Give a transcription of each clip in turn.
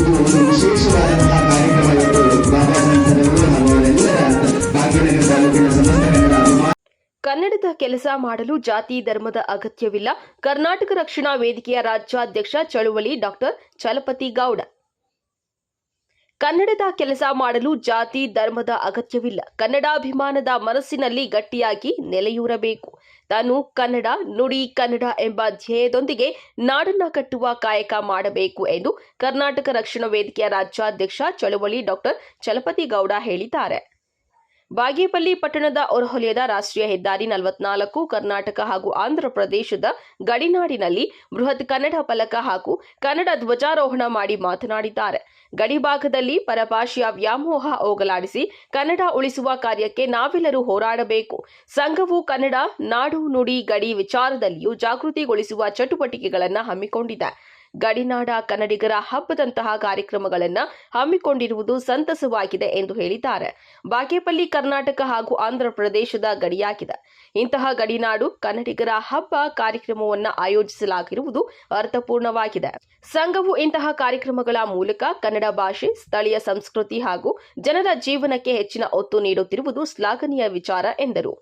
ಒಂದು ವಿಶೇಷವಾದಂತಹ ಕಾರ್ಯಕ್ರಮ ಇವತ್ತು ಬಾಬಾ ಸಂತರವರು ಹಾಗೂ ಅವರೆಲ್ಲರ ಭಾಗ್ಯನಗರ ತಾಲೂಕಿನ ಸಮಸ್ತ ಕನ್ನಡ ಕನ್ನಡದ ಕೆಲಸ ಮಾಡಲು ಜಾತಿ ಧರ್ಮದ ಅಗತ್ಯವಿಲ್ಲ. ಕರ್ನಾಟಕ ರಕ್ಷಣಾ ವೇದಿಕೆಯ ರಾಜ್ಯಾಧ್ಯಕ್ಷ ಚಳುವಳಿ ಡಾಕ್ಟರ್ ಚಲಪತಿ ಗೌಡ. ಕನ್ನಡದ ಕೆಲಸ ಮಾಡಲು ಜಾತಿ ಧರ್ಮದ ಅಗತ್ಯವಿಲ್ಲ. ಕನ್ನಡಾಭಿಮಾನದ ಮನಸ್ಸಿನಲ್ಲಿ ಗಟ್ಟಿಯಾಗಿ ನೆಲೆಯೂರಬೇಕು. ತಾನು ಕನ್ನಡ, ನುಡಿ ಕನ್ನಡ ಎಂಬ ಧ್ಯೇಯದೊಂದಿಗೆ ನಾಡನ್ನ ಕಟ್ಟುವ ಕಾಯಕ ಮಾಡಬೇಕು ಎಂದು ಕರ್ನಾಟಕ ರಕ್ಷಣಾ ವೇದಿಕೆಯ ರಾಜ್ಯಾಧ್ಯಕ್ಷ ಚಳುವಳಿ ಡಾಕ್ಟರ್ ಚಲಪತಿ ಗೌಡ ಹೇಳಿದ್ದಾರೆ. ಬಾಗೇಪಲ್ಲಿ ಪಟ್ಟಣದ ಹೊರವಲಯದ ರಾಷ್ಟ್ರೀಯ ಹೆದ್ದಾರಿ 44 ಕರ್ನಾಟಕ ಹಾಗೂ ಆಂಧ್ರ ಪ್ರದೇಶದ ಗಡಿನಾಡಿನಲ್ಲಿ ಬೃಹತ್ ಕನ್ನಡ ಫಲಕ ಹಾಗೂ ಕನ್ನಡ ಧ್ವಜಾರೋಹಣ ಮಾಡಿ ಮಾತನಾಡಿದ್ದಾರೆ. ಗಡಿಭಾಗದಲ್ಲಿ ಪರಭಾಷೆಯ ವ್ಯಾಮೋಹ ಹೋಗಲಾಡಿಸಿ ಕನ್ನಡ ಉಳಿಸುವ ಕಾರ್ಯಕ್ಕೆ ನಾವೆಲ್ಲರೂ ಹೋರಾಡಬೇಕು. ಸಂಘವು ಕನ್ನಡ, ನಾಡು, ನುಡಿ, ಗಡಿ ವಿಚಾರದಲ್ಲಿಯೂ ಜಾಗೃತಿಗೊಳಿಸುವ ಚಟುವಟಿಕೆಗಳನ್ನು ಹಮ್ಮಿಕೊಂಡಿದೆ. ಗಡಿನಾಡ ಕನ್ನಡಿಗರ ಹಬ್ಬದಂತಹ ಕಾರ್ಯಕ್ರಮಗಳನ್ನು ಹಮ್ಮಿಕೊಂಡಿರುವುದು ಸಂತಸವಾಗಿದೆ ಎಂದು ಹೇಳಿದ್ದಾರೆ. ಬಾಗೇಪಲ್ಲಿ ಕರ್ನಾಟಕ ಹಾಗೂ ಆಂಧ್ರ ಪ್ರದೇಶದ ಗಡಿಯಾಗಿದೆ. ಇಂತಹ ಗಡಿನಾಡು ಕನ್ನಡಿಗರ ಹಬ್ಬ ಕಾರ್ಯಕ್ರಮವನ್ನು ಆಯೋಜಿಸಲಾಗಿರುವುದು ಅರ್ಥಪೂರ್ಣವಾಗಿದೆ. ಸಂಘವು ಇಂತಹ ಕಾರ್ಯಕ್ರಮಗಳ ಮೂಲಕ ಕನ್ನಡ ಭಾಷೆ, ಸ್ಥಳೀಯ ಸಂಸ್ಕೃತಿ ಹಾಗೂ ಜನರ ಜೀವನಕ್ಕೆ ಹೆಚ್ಚಿನ ಒತ್ತು ನೀಡುತ್ತಿರುವುದು ಶ್ಲಾಘನೀಯ ವಿಚಾರ ಎಂದರು.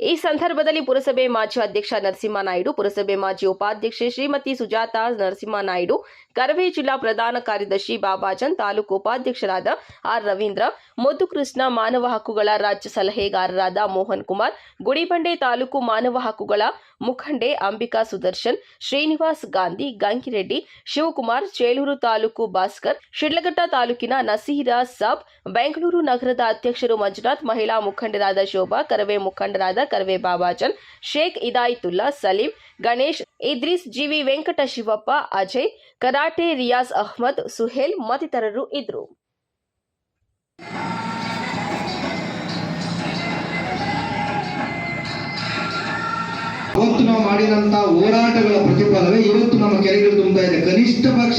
ಈ ಸಂದರ್ಭದಲ್ಲಿ ಪುರಸಭೆ ಮಾಜಿ ಅಧ್ಯಕ್ಷ ನರಸಿಂಹನಾಯ್ಡು, ಪುರಸಭೆ ಮಾಜಿ ಉಪಾಧ್ಯಕ್ಷೆ ಶ್ರೀಮತಿ ಸುಜಾತಾ ನರಸಿಂಹನಾಯ್ಡು, ಕರವೇ ಜಿಲ್ಲಾ ಪ್ರಧಾನ ಕಾರ್ಯದರ್ಶಿ ಬಾಬಾಜನ್, ತಾಲೂಕು ಉಪಾಧ್ಯಕ್ಷರಾದ ಆರ್ ರವೀಂದ್ರ, ಮುದ್ದುಕೃಷ್ಣ, ಮಾನವ ಹಕ್ಕುಗಳ ರಾಜ್ಯ ಸಲಹೆಗಾರರಾದ ಮೋಹನ್ ಕುಮಾರ್, ಗುಡಿಬಂಡೆ ತಾಲೂಕು ಮಾನವ ಹಕ್ಕುಗಳ ಮುಖಂಡೆ ಅಂಬಿಕಾ ಸುದರ್ಶನ್, ಶ್ರೀನಿವಾಸ್ ಗಾಂಧಿ, ಗಂಗಿರೆಡ್ಡಿ, ಶಿವಕುಮಾರ್, ಚೇಳೂರು ತಾಲೂಕು ಭಾಸ್ಕರ್, ಶಿಡ್ಲಘಟ್ಟ ತಾಲೂಕಿನ ನಸೀರಾ ಸಾಬ್, ಬೆಂಗಳೂರು ನಗರದ ಅಧ್ಯಕ್ಷರು ಮಂಜುನಾಥ್, ಮಹಿಳಾ ಮುಖಂಡರಾದ ಶೋಭಾ, ಕರವೇ ಮುಖಂಡರಾದ ಕರವೇ ಬಾಬಾಜನ್, ಶೇಖ್ ಇದಾಯಿತುಲ್ಲಾ, ಸಲೀಂ, ಗಣೇಶ್, ಇದ್ರೀಸ್, ಜಿವಿ ವೆಂಕಟ ಶಿವಪ್ಪ, ಅಜಯ್, ಕರಾಟೆ ರಿಯಾಜ್ ಅಹ್ಮದ್, ಸುಹೇಲ್ ಮತ್ತಿತರರು ಇದ್ದರು. ಅವತ್ತು ನಾವು ಮಾಡಿದಂತ ಹೋರಾಟಗಳ ಪ್ರತಿಫಲವೇ ಇವತ್ತು ನಮ್ಮ ಕೆರೆಗಳು ತುಂಬಾ ಇದೆ. ಕನಿಷ್ಠ ಪಕ್ಷ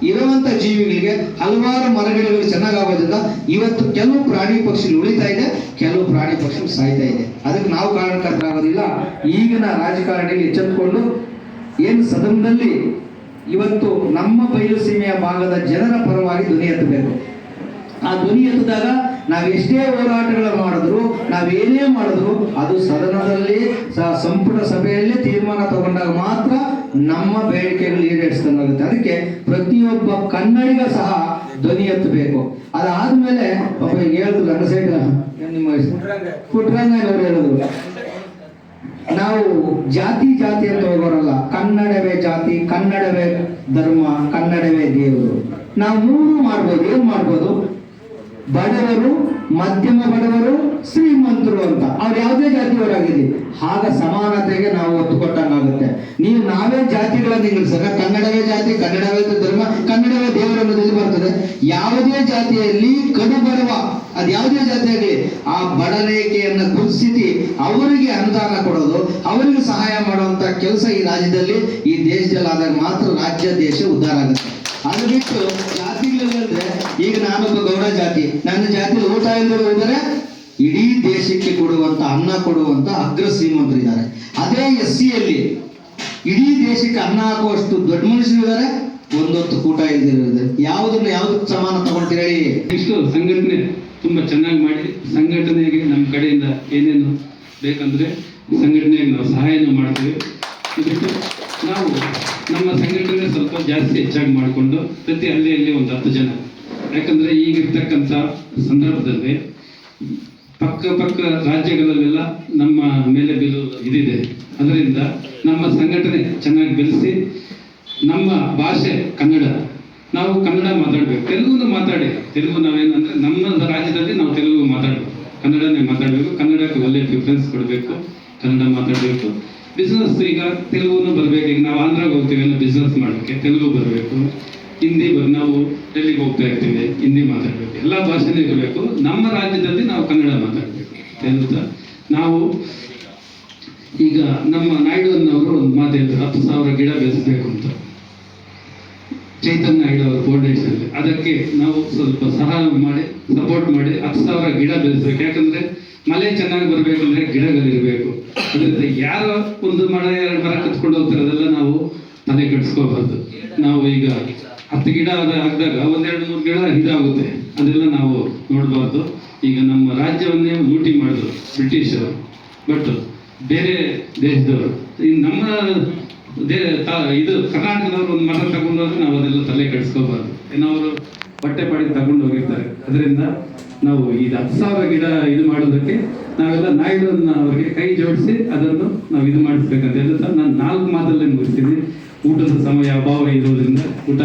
ಇರುವಂತ ಜೀವಿಗಳಿಗೆ ಹಲವಾರು ಮರಗಿಡಗಳು ಚೆನ್ನಾಗಾಗೋದ್ರಿಂದ ಇವತ್ತು ಕೆಲವು ಪ್ರಾಣಿ ಪಕ್ಷಿಗಳು ಉಳಿತಾ ಇದೆ, ಕೆಲವು ಪ್ರಾಣಿ ಪಕ್ಷಿಗಳು ಸಾಯ್ತಾ ಇದೆ. ಅದಕ್ಕೆ ನಾವು ಕಾರಣಕರ್ತರಾಗೋದಿಲ್ಲ. ಈಗಿನ ರಾಜಕಾರಣಿಗಳು ಎಚ್ಚೆತ್ತುಕೊಂಡು ಏನು ಸದನದಲ್ಲಿ ಇವತ್ತು ನಮ್ಮ ಬಯಲು ಸೀಮೆಯ ಭಾಗದ ಜನರ ಪರವಾಗಿ ಧ್ವನಿ ಎತ್ತಬೇಕು. ಆ ಧ್ವನಿ ಎತ್ತಿದಾಗ ನಾವೆಷ್ಟೇ ಹೋರಾಟಗಳು ಮಾಡಿದ್ರು, ನಾವೇನೇ ಮಾಡಿದ್ರು ಅದು ಸದನದಲ್ಲಿ ಸಂಪುಟ ಸಭೆಯಲ್ಲಿ ತೀರ್ಮಾನ ತಗೊಂಡಾಗ ಮಾತ್ರ ನಮ್ಮ ಬೇಡಿಕೆಗಳು ಈಡೇರಿಸಿದಂಗಾಗುತ್ತೆ. ಅದಕ್ಕೆ ಪ್ರತಿಯೊಬ್ಬ ಕನ್ನಡಿಗ ಸಹ ಧ್ವನಿ ಎತ್ತಬೇಕು. ಅದಾದ್ಮೇಲೆ ಒಬ್ಬ ಹೇಳಿದ್ರು ನನ್ನ ಸೈಡ್ ನಿಮ್ಮ ಪುಟ್ರಂಗನವರು ಹೇಳಿದ್ರು, ನಾವು ಜಾತಿ ಜಾತಿ ಅಂತ ಹೋಗೋರಲ್ಲ, ಕನ್ನಡವೇ ಜಾತಿ, ಕನ್ನಡವೇ ಧರ್ಮ, ಕನ್ನಡವೇ ದೇವರು. ನಾವು ಮೂರು ಮಾಡ್ಬೋದು. ಏನ್ ಮಾಡ್ಬೋದು? ಬಡವರು, ಮಧ್ಯಮ ಬಡವರು, ಶ್ರೀಮಂತರು ಅಂತ ಅವ್ರು ಯಾವುದೇ ಜಾತಿಯವರಾಗಿರ್ಲಿ, ಆಗ ಸಮಾನತೆಗೆ ನಾವು ಒತ್ತು ಕೊಟ್ಟಂಗಾಗುತ್ತೆ. ನೀವು ನಾವೇ ಜಾತಿಗಳನ್ನು ನಿಲ್ಲಿಸಿದ್ರೆ ಕನ್ನಡವೇ ಜಾತಿ, ಕನ್ನಡವೇ ಧರ್ಮ, ಕನ್ನಡವೇ ದೇವರು ಅನ್ನೋದಲ್ಲಿ ಬರ್ತದೆ. ಯಾವುದೇ ಜಾತಿಯಲ್ಲಿ ಕಡು ಬಡವ, ಅದು ಯಾವುದೇ ಜಾತಿಯಾಗಲಿ, ಆ ಬಡರೇಖೆಯನ್ನು ಗುರುತಿಸಿ ಅವರಿಗೆ ಅನುದಾನ ಕೊಡೋದು, ಅವರಿಗೆ ಸಹಾಯ ಮಾಡುವಂತ ಕೆಲಸ ಈ ರಾಜ್ಯದಲ್ಲಿ, ಈ ದೇಶದಲ್ಲಿ ಆದಾಗ ಮಾತ್ರ ರಾಜ್ಯ ದೇಶ ಉದ್ಧಾರ ಆಗುತ್ತೆ. ಅದು ಬಿಟ್ಟು ಜಾತಿಗಳಿದ್ರೆ, ಈಗ ನಾನೊಬ್ಬ ಗೌಡ ಜಾತಿ, ನನ್ನ ಜಾತಿಯಲ್ಲಿ ಊಟ ಇಲ್ಲದೆ ಹೋದರೆ ಇಡೀ ದೇಶಕ್ಕೆ ಕೊಡುವಂತ ಅನ್ನ ಕೊಡುವಂತ ಅಗ್ರ ಶ್ರೀಮಂತರಿದ್ದಾರೆ. ಅದೇ SC ಇಡೀ ದೇಶಕ್ಕೆ ಅನ್ನ ಹಾಕುವಷ್ಟು ದೊಡ್ಡ ಮನುಷ್ಯರಿದ್ದಾರೆ, ಒಂದೊತ್ತು ಕೂಟ ಇಲ್ದಿರೋದು. ಯಾವುದನ್ನ ಯಾವ್ದಕ್ಕೆ ಸಮಾನ ತಗೊಳ್ತೀರ ಹೇಳಿ? ಇಷ್ಟು ಸಂಘಟನೆ ತುಂಬಾ ಚೆನ್ನಾಗಿ ಮಾಡಿ, ಸಂಘಟನೆಗೆ ನಮ್ಮ ಕಡೆಯಿಂದ ಏನೇನು ಬೇಕಂದ್ರೆ ಸಂಘಟನೆಗೆ ನಾವು ಸಹಾಯನ ಮಾಡ್ತೀವಿ. ಇದಕ್ಕೆ ನಾವು ನಮ್ಮ ಸಂಘಟನೆ ಸ್ವಲ್ಪ ಜಾಸ್ತಿ ಹೆಚ್ಚಾಗಿ ಮಾಡಿಕೊಂಡು ಪ್ರತಿ ಹಳ್ಳಿಯಲ್ಲಿ ಒಂದು 10 ಜನ, ಯಾಕಂದ್ರೆ ಈಗಿರ್ತಕ್ಕಂಥ ಸಂದರ್ಭದಲ್ಲಿ ಪಕ್ಕ ರಾಜ್ಯಗಳಲ್ಲೆಲ್ಲ ನಮ್ಮ ಮೇಲೆ ಬೀಳು ಇದಿದೆ. ಅದರಿಂದ ನಮ್ಮ ಸಂಘಟನೆ ಚೆನ್ನಾಗಿ ಬೆಳೆಸಿ, ನಮ್ಮ ಭಾಷೆ ಕನ್ನಡ, ನಾವು ಕನ್ನಡ ಮಾತಾಡ್ಬೇಕು. ತೆಲುಗುನು ಮಾತಾಡಿ, ತೆಲುಗು ನಾವೇನಂದ್ರೆ ನಮ್ಮ ರಾಜ್ಯದಲ್ಲಿ ನಾವು ತೆಲುಗು ಮಾತಾಡ್ಬೇಕು, ಕನ್ನಡನೇ ಮಾತಾಡಬೇಕು. ಕನ್ನಡಕ್ಕೆ ಒಳ್ಳೆ ಪ್ರಿಫರೆನ್ಸ್ ಕೊಡಬೇಕು, ಕನ್ನಡ ಮಾತಾಡಬೇಕು. ಬಿಸ್ನೆಸ್ ಈಗ ತೆಲುಗುನು ಬರಬೇಕು. ಈಗ ನಾವು ಆಂಧ್ರಾಗ ಹೋಗ್ತೀವಿ ಎಲ್ಲ ಬಿಸ್ನೆಸ್ ಮಾಡೋಕ್ಕೆ, ತೆಲುಗು ಬರಬೇಕು. ಹಿಂದಿ ನಾವು ಡೆಲ್ಲಿಗೆ ಹೋಗ್ತಾ ಇರ್ತೀವಿ, ಹಿಂದಿ ಮಾತಾಡಬೇಕು. ಎಲ್ಲ ಭಾಷೆನೇ ಇರಬೇಕು. ನಮ್ಮ ರಾಜ್ಯದಲ್ಲಿ ನಾವು ಕನ್ನಡ ಮಾತಾಡಬೇಕು. తెలుసా? ನಾವು ಈಗ ನಮ್ಮ ನಾಯ್ಡು ಅನ್ನೋರು ಒಂದು ಮಾತು ಹೇಳಿದ್ರು, 10,000 ಗಿಡ ಬೆಳೆಸಬೇಕು ಅಂತ ಚೈತನ್ಯ ನಾಯ್ಡು ಅವರ ಫೌಂಡೇಶನ್. ಅದಕ್ಕೆ ನಾವು ಸ್ವಲ್ಪ ಸಹಾಯ ಮಾಡಿ, ಸಪೋರ್ಟ್ ಮಾಡಿ 10,000 ಗಿಡ ಬೆಳೆಸಬೇಕು. ಯಾಕಂದ್ರೆ ಮಳೆ ಚೆನ್ನಾಗಿ ಬರ್ಬೇಕಂದ್ರೆ ಗಿಡಗಳಿರ್ಬೇಕು. ಅದರಿಂದ ಯಾರೋ ಒಂದು ಮರ 2 ಮರ ಕತ್ಕೊಂಡು ಹೋಗ್ತಾರೆ, ಅದೆಲ್ಲ ನಾವು ತಲೆ ಕೆಡಿಸ್ಕೋಬಾರ್ದು. ನಾವು ಈಗ 10 ಗಿಡ ಹಾಕಿದಾಗ 1-2-3 ಗಿಡ ಇದಾಗುತ್ತೆ, ಅದೆಲ್ಲ ನಾವು ನೋಡಬಾರ್ದು. ಈಗ ನಮ್ಮ ರಾಜ್ಯವನ್ನೇ ಲೂಟಿ ಮಾಡಿದ್ರು ಬ್ರಿಟಿಷರು, ಬಟ್ ಬೇರೆ ದೇಶದವರು ನಮ್ಮ ಇದು ಕರ್ನಾಟಕದವರು ಒಂದು ಮರ ತಗೊಂಡೋದ್ರೆ ನಾವು ಅದೆಲ್ಲ ತಲೆ ಕೆಡಿಸ್ಕೋಬಾರ್ದು. ಏನೋ ಅವರು ಬಟ್ಟೆ ಪಾಡಿಗೆ ತಗೊಂಡು ಹೋಗಿರ್ತಾರೆ. ಅದರಿಂದ ನಾವು ಈ 10,000 ಗಿಡ ಇದು ಮಾಡೋದಕ್ಕೆ ನಾವೆಲ್ಲ ನಾಯ್ಡನ್ನ ಅವರಿಗೆ ಕೈ ಜೋಡಿಸಿ ಅದನ್ನು ನಾವು ಇದು ಮಾಡಿಸ್ಬೇಕಂತ ಹೇಳ್ತಾ ನಾನು 4 ಮಾತಲ್ಲೇ ಮುಗಿಸ್ತೀನಿ. ಊಟದ ಸಮಯ ಅಭಾವ ಇರೋದ್ರಿಂದ ಊಟ